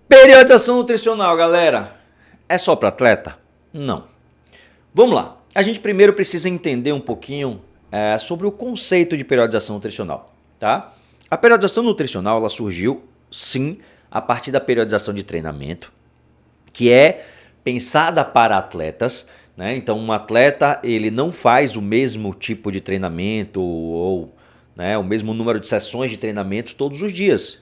Periodização nutricional, galera, é só para atleta? Não. Vamos lá. A gente primeiro precisa entender um pouquinho sobre o conceito de periodização nutricional, tá? A periodização nutricional ela surgiu, sim, a partir da periodização de treinamento, que é pensada para atletas, né? Então, um atleta ele não faz o mesmo tipo de treinamento ou o mesmo número de sessões de treinamento todos os dias.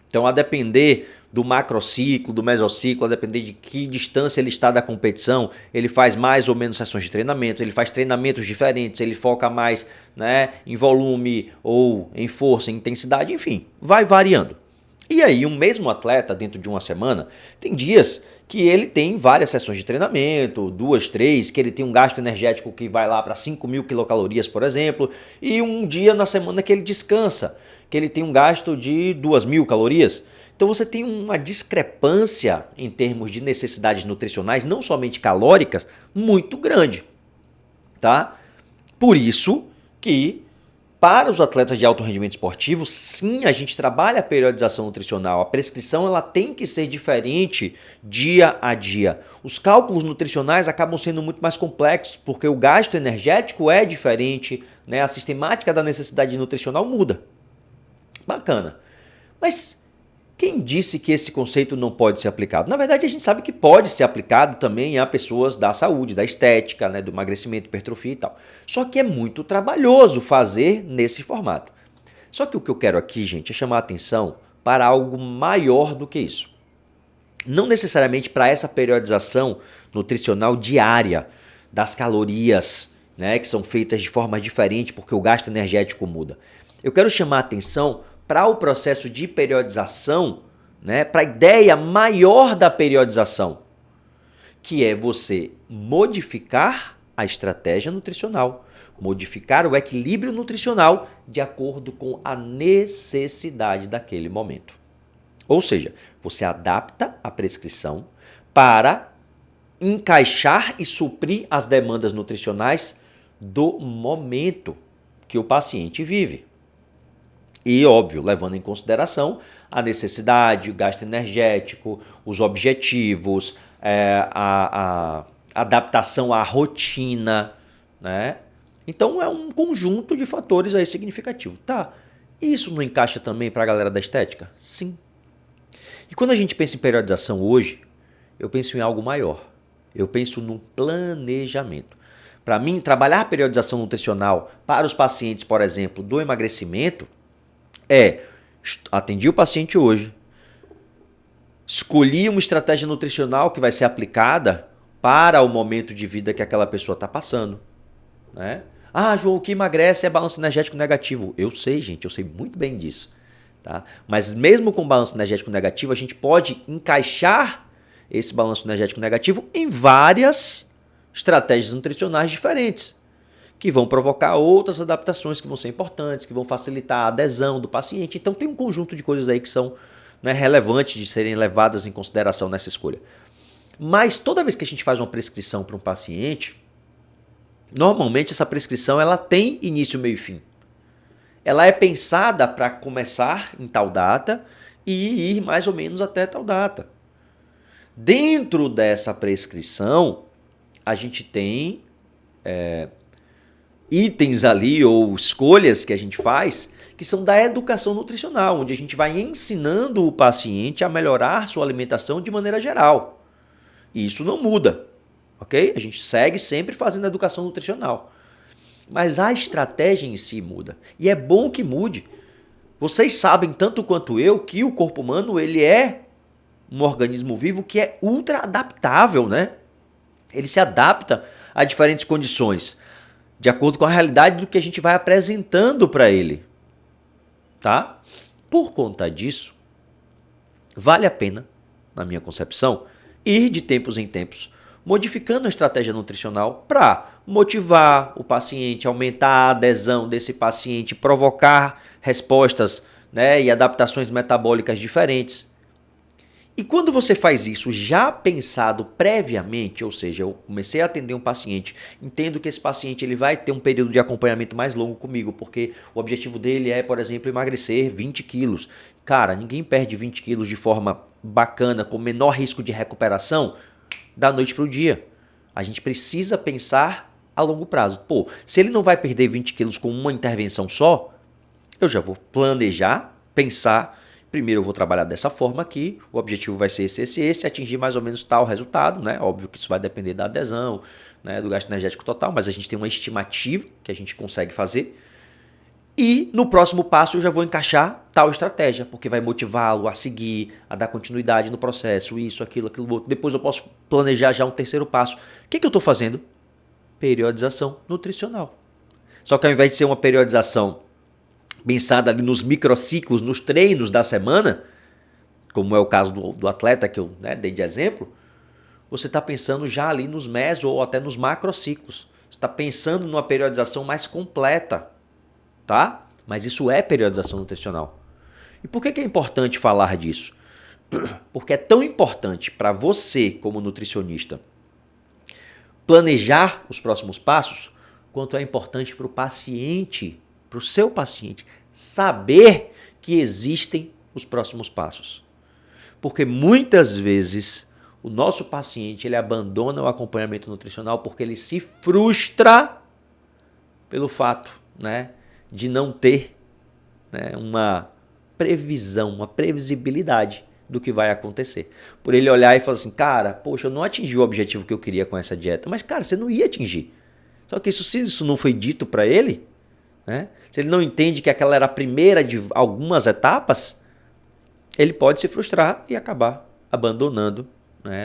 Então, a depender do macrociclo, do mesociclo, a depender de que distância ele está da competição, ele faz mais ou menos sessões de treinamento, ele faz treinamentos diferentes, ele foca mais em volume ou em força, em intensidade, enfim, vai variando. E aí, um mesmo atleta, dentro de uma semana, tem dias que ele tem várias sessões de treinamento, 2, 3, que ele tem um gasto energético que vai lá para 5.000 quilocalorias, por exemplo, e um dia na semana que ele descansa, que ele tem um gasto de 2.000 calorias. Então você tem uma discrepância em termos de necessidades nutricionais, não somente calóricas, muito grande, tá? Por isso que para os atletas de alto rendimento esportivo, sim, a gente trabalha a periodização nutricional. A prescrição ela tem que ser diferente dia a dia. Os cálculos nutricionais acabam sendo muito mais complexos, porque o gasto energético é diferente, né? A sistemática da necessidade nutricional muda. Bacana. Mas quem disse que esse conceito não pode ser aplicado? Na verdade, a gente sabe que pode ser aplicado também a pessoas da saúde, da estética, do emagrecimento, hipertrofia e tal. Só que é muito trabalhoso fazer nesse formato. Só que o que eu quero aqui, gente, é chamar a atenção para algo maior do que isso. Não necessariamente para essa periodização nutricional diária das calorias, que são feitas de forma diferente porque o gasto energético muda. Eu quero chamar a atenção para o processo de periodização, para a ideia maior da periodização, que é você modificar a estratégia nutricional, modificar o equilíbrio nutricional de acordo com a necessidade daquele momento. Ou seja, você adapta a prescrição para encaixar e suprir as demandas nutricionais do momento que o paciente vive. E, óbvio, levando em consideração a necessidade, o gasto energético, os objetivos, a adaptação à rotina, né? Então, é um conjunto de fatores aí significativo. Tá, isso não encaixa também para a galera da estética? Sim. E quando a gente pensa em periodização hoje, eu penso em algo maior. Eu penso num planejamento. Para mim, trabalhar a periodização nutricional para os pacientes, por exemplo, do emagrecimento, atendi o paciente hoje, escolhi uma estratégia nutricional que vai ser aplicada para o momento de vida que aquela pessoa está passando. Né? Ah, João, o que emagrece é balanço energético negativo. Eu sei, gente, eu sei muito bem disso. Tá? Mas mesmo com balanço energético negativo, a gente pode encaixar esse balanço energético negativo em várias estratégias nutricionais diferentes, que vão provocar outras adaptações que vão ser importantes, que vão facilitar a adesão do paciente. Então tem um conjunto de coisas aí que são relevantes de serem levadas em consideração nessa escolha. Mas toda vez que a gente faz uma prescrição para um paciente, normalmente essa prescrição ela tem início, meio e fim. Ela é pensada para começar em tal data e ir mais ou menos até tal data. Dentro dessa prescrição, a gente tem itens ali ou escolhas que a gente faz que são da educação nutricional, onde a gente vai ensinando o paciente a melhorar sua alimentação de maneira geral. E isso não muda, ok? A gente segue sempre fazendo educação nutricional. Mas a estratégia em si muda. E é bom que mude. Vocês sabem tanto quanto eu que o corpo humano ele é um organismo vivo que é ultra adaptável, né? Ele se adapta a diferentes condições, de acordo com a realidade do que a gente vai apresentando para ele. Tá? Por conta disso, vale a pena, na minha concepção, ir de tempos em tempos modificando a estratégia nutricional para motivar o paciente, aumentar a adesão desse paciente, provocar respostas e adaptações metabólicas diferentes. E quando você faz isso já pensado previamente, ou seja, eu comecei a atender um paciente, entendo que esse paciente ele vai ter um período de acompanhamento mais longo comigo, porque o objetivo dele é, por exemplo, emagrecer 20 quilos. Cara, ninguém perde 20 quilos de forma bacana, com menor risco de recuperação, da noite para o dia. A gente precisa pensar a longo prazo. Pô, se ele não vai perder 20 quilos com uma intervenção só, eu já vou planejar, pensar. Primeiro eu vou trabalhar dessa forma aqui, o objetivo vai ser esse, atingir mais ou menos tal resultado, né? Óbvio que isso vai depender da adesão, né? Do gasto energético total, mas a gente tem uma estimativa que a gente consegue fazer. E no próximo passo eu já vou encaixar tal estratégia, porque vai motivá-lo a seguir, a dar continuidade no processo, isso, aquilo outro. Depois eu posso planejar já um terceiro passo. O que eu estou fazendo? Periodização nutricional. Só que ao invés de ser uma periodização pensada ali nos microciclos, nos treinos da semana, como é o caso do atleta que eu dei de exemplo, você está pensando já ali nos meso ou até nos macrociclos. Você está pensando numa periodização mais completa, tá? Mas isso é periodização nutricional. E por que é importante falar disso? Porque é tão importante para você, como nutricionista, planejar os próximos passos, quanto é importante para o paciente, para o seu paciente, saber que existem os próximos passos. Porque muitas vezes o nosso paciente ele abandona o acompanhamento nutricional porque ele se frustra pelo fato, de não ter, uma previsão, uma previsibilidade do que vai acontecer. Por ele olhar e falar assim, cara, poxa, eu não atingi o objetivo que eu queria com essa dieta. Mas, cara, você não ia atingir. Só que se isso não foi dito para ele, se ele não entende que aquela era a primeira de algumas etapas, ele pode se frustrar e acabar abandonando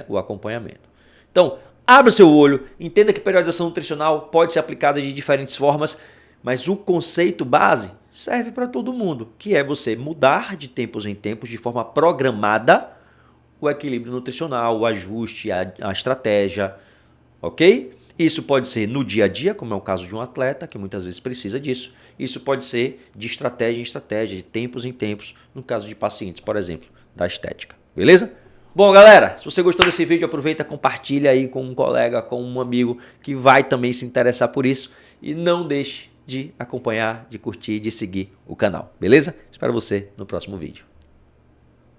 o acompanhamento. Então, abra o seu olho, entenda que periodização nutricional pode ser aplicada de diferentes formas, mas o conceito base serve para todo mundo, que é você mudar de tempos em tempos, de forma programada, o equilíbrio nutricional, o ajuste, a estratégia, ok? Isso pode ser no dia a dia, como é o caso de um atleta, que muitas vezes precisa disso. Isso pode ser de estratégia em estratégia, de tempos em tempos, no caso de pacientes, por exemplo, da estética. Beleza? Bom, galera, se você gostou desse vídeo, aproveita, compartilha aí com um colega, com um amigo que vai também se interessar por isso. E não deixe de acompanhar, de curtir, de seguir o canal. Beleza? Espero você no próximo vídeo.